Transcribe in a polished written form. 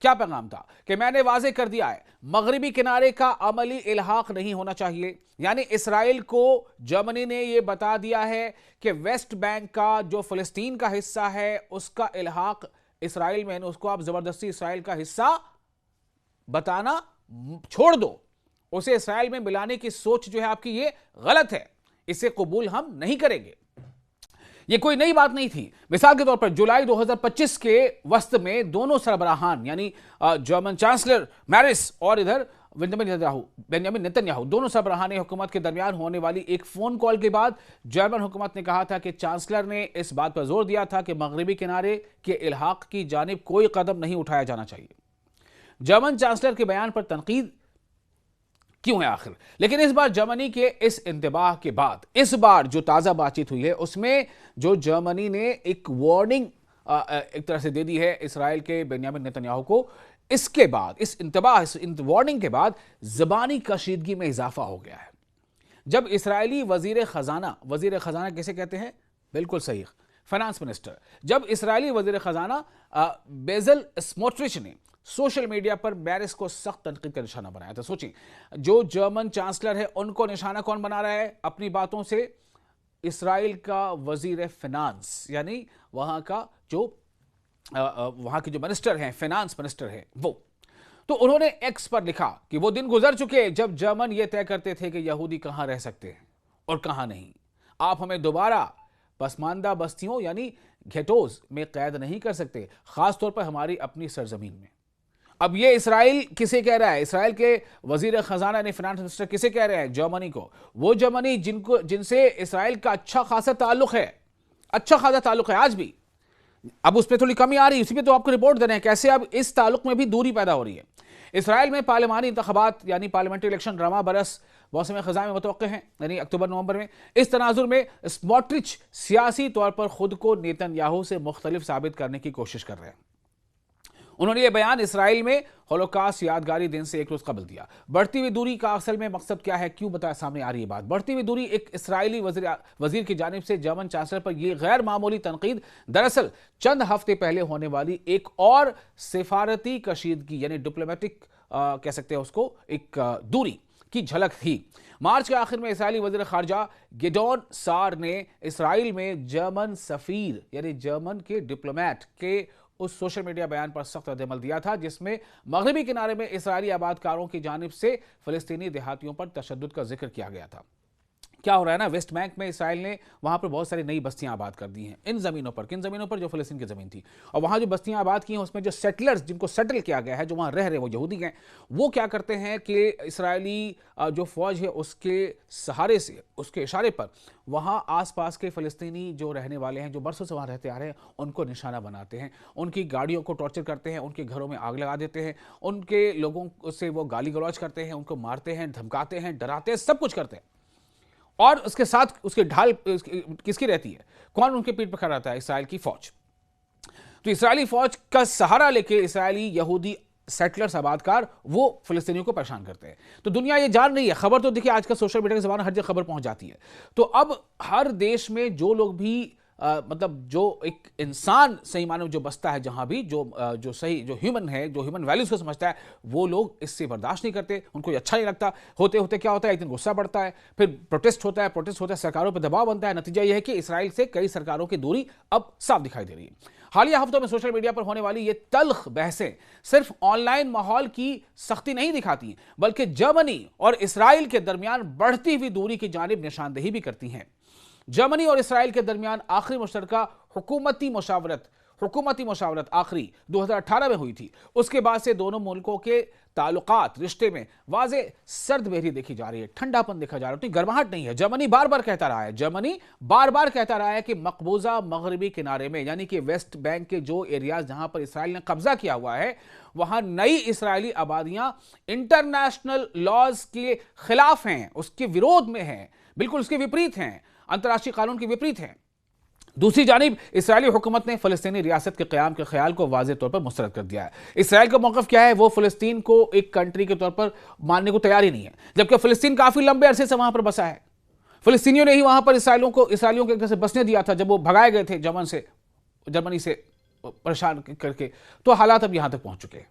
क्या पैगाम था कि मैंने वाजे कर दिया है, मगरिबी किनारे का अमली इल्हाक नहीं होना चाहिए। यानी इसराइल को जर्मनी ने यह बता दिया है कि वेस्ट बैंक का जो फिलिस्तीन का हिस्सा है उसका इल्हाक इसराइल में, उसको आप जबरदस्ती इसराइल का हिस्सा बताना छोड़ दो, उसे इसराइल में मिलाने की सोच जो है आपकी ये गलत है, इसे कबूल हम नहीं करेंगे। ये कोई नई बात नहीं थी। मिसाल के तौर पर जुलाई 2025 के वस्त में दोनों सरबराहान यानी जर्मन चांसलर मैरिस और इधर बेंजामिन नेतन्याहू दोनों सरबराहान हुकूमत के दरमियान होने वाली एक फोन कॉल के बाद जर्मन हुकूमत ने कहा था कि चांसलर ने इस बात पर जोर दिया था कि मगरिबी किनारे के इल्हाक की जानिब कोई कदम नहीं उठाया जाना चाहिए। जर्मन चांसलर के बयान पर तनकीद क्यों है आखिर? लेकिन इस बार जर्मनी के इस इंतबाह के बाद इस बार जो ताजा बातचीत हुई है उसमें जो जर्मनी ने एक वार्निंग एक तरह से दे दी है इसराइल के बेंजामिन नेतन्याहू को। इसके बाद इस वार्निंग के बाद ज़बानी कशीदगी में इजाफा हो गया है। जब इसराइली वजीर खजाना किसे कहते हैं? बिल्कुल सही, फाइनेंस मिनिस्टर। जब इसराइली वजीर खजाना बेजल स्मोट्रिच ने सोशल मीडिया पर मैरिस को सख्त तनकीद का निशाना बनाया था। सोचिए, जो जर्मन चांसलर है उनको निशाना कौन बना रहा है अपनी बातों से? इसराइल का वजीर फिनांस, यानी वहां के जो मिनिस्टर हैं, फाइनेंस मिनिस्टर है वो। तो उन्होंने एक्स पर लिखा कि वो दिन गुजर चुके जब जर्मन ये तय करते थे कि यहूदी कहां रह सकते हैं और कहां नहीं। आप हमें दोबारा पसमानदा बस्तियों यानी घेटोज में कैद नहीं कर सकते, खासतौर पर हमारी अपनी सरजमीन में। अब ये इसराइल किसे कह रहा है? इसराइल के वजीर खजाना यानी फाइनेंस मिनिस्टर किसे कह रहे हैं? जर्मनी को। वो जर्मनी जिनसे इसराइल का अच्छा खासा ताल्लुक है आज भी। अब उसमें थोड़ी कमी आ रही है, उसी पे तो आपको रिपोर्ट दे रहे हैं कैसे अब इस ताल्लुक में भी दूरी पैदा हो रही है। इसराइल में पार्लिमानी इंतखाबात यानी पार्लियामेंट्री इलेक्शन रमा बरस मौसम खज़ा में मुतवक्के हैं, यानी अक्टूबर नवंबर में। इस तनाजुर में स्मोट्रिच सियासी तौर पर खुद को नेतन्याहू से मुख्तलिफ साबित करने की कोशिश कर रहे हैं। उन्होंने यह बयान इसराइल में होलोकॉस्ट यादगारी दिन से एक रोज कबल दिया। बढ़ती हुई दूरी का असल में मकसद क्या है, क्यों बताया सामने आ रही है बात? बढ़ती हुई दूरी एक इसराइली वजीर की जानिब से जर्मन चांसलर पर यह गैर मामूली तनकीद दरअसल चंद हफ्ते पहले होने वाली एक और सिफारती कशीदगी यानी डिप्लोमेटिक कह सकते हैं उसको, एक दूरी की झलक थी। मार्च के आखिर में इसराइली वजीर खारजा गिडोन सार ने इसराइल में जर्मन सफीर यानी जर्मन के डिप्लोमेट के उस सोशल मीडिया बयान पर सख्त रद्द-ए-अमल दिया था जिसमें मगरिबी किनारे में इसराइली आबादकारों की जानिब से फिलिस्तीनी देहातियों पर तशद्दुद का जिक्र किया गया था। क्या हो रहा है ना, वेस्ट बैंक में इसराइल ने वहां पर बहुत सारी नई बस्तियां आबाद कर दी हैं इन जमीनों पर। किन जमीनों पर? जो फिलिस्तीन की जमीन थी। और वहां जो बस्तियां आबाद की हैं उसमें जो सेटलर्स जिनको सेटल किया गया है, जो वहां रह रहे वो यहूदी हैं, वो क्या करते हैं कि इसराइली जो फौज है उसके सहारे से, उसके इशारे पर वहां आसपास के फिलिस्तीनी जो रहने वाले हैं, जो बरसों से वहां रहते आ रहे हैं, उनको निशाना बनाते हैं, उनकी गाड़ियों को टॉर्चर करते हैं, उनके घरों में आग लगा देते हैं, उनके लोगों से वो गाली गलौज करते हैं, उनको मारते हैं, धमकाते हैं, डराते हैं, सब कुछ करते हैं। और उसके साथ उसकी ढाल किसकी रहती है? कौन उनके पीठ पर खड़ा रहता है? इसराइल की फौज। तो इसराइली फौज का सहारा लेके इसराइली यहूदी सेटलर्स आबादकार वो फिलिस्तीनियों को परेशान करते हैं। तो दुनिया ये जान रही है, खबर तो देखिए आजकल सोशल मीडिया के ज़माने हर जगह खबर पहुंच जाती है। तो अब हर देश में जो लोग भी मतलब जो एक इंसान सही मानो जो बसता है, जहां भी जो सही जो ह्यूमन है, जो ह्यूमन वैल्यूज को समझता है, वो लोग इससे बर्दाश्त नहीं करते, उनको अच्छा नहीं लगता। होते होते क्या होता है, एक दिन गुस्सा बढ़ता है, फिर प्रोटेस्ट होता है, सरकारों पर दबाव बनता है। नतीजा यह है कि इसराइल से कई सरकारों की दूरी अब साफ दिखाई दे रही है। हालिया हफ्तों में सोशल मीडिया पर होने वाली ये तल्ख बहसें सिर्फ ऑनलाइन माहौल की सख्ती नहीं दिखाती, बल्कि जर्मनी और इसराइल के दरमियान बढ़ती हुई दूरी की जानिब निशानदेही भी करती हैं। जर्मनी और इसराइल के दरमियान आखिरी मुश्तरका हुकूमती मुशावरत आखिरी 2018 में हुई थी। उसके बाद से दोनों मुल्कों के ताल्लुकात, रिश्ते में वाज़े सर्द बेहरी देखी जा रही है, ठंडापन देखा जा रहा है, गर्माहट नहीं है। जर्मनी बार बार कहता रहा है कि मकबूजा मगरिबी किनारे में यानी कि वेस्ट बैंक के जो एरियाज जहां पर इसराइल ने कब्जा किया हुआ है, वहां नई इसराइली आबादियां इंटरनेशनल लॉज के खिलाफ हैं, उसके विरोध में हैं, बिल्कुल उसके विपरीत हैं, अंतर्राष्ट्रीय कानून के विपरीत हैं। दूसरी जानिब इसराइली हुकूमत ने फलस्तीनी रियासत के क़याम के ख्याल को वाज़ेह तौर पर मुस्तरद कर दिया है। इसराइल का मौक़िफ़ क्या है? वो फ़लस्तीन को एक कंट्री के तौर पर मानने को तैयार ही नहीं है, जबकि फ़लस्तीन काफ़ी लंबे अरसे से वहां पर बसा है। फ़लस्तीनियों ने ही वहां पर इसराइलियों के घर से बसने दिया था जब वो भगाए गए थे जर्मनी से परेशान करके। तो हालात अब यहां तक पहुंच चुके हैं।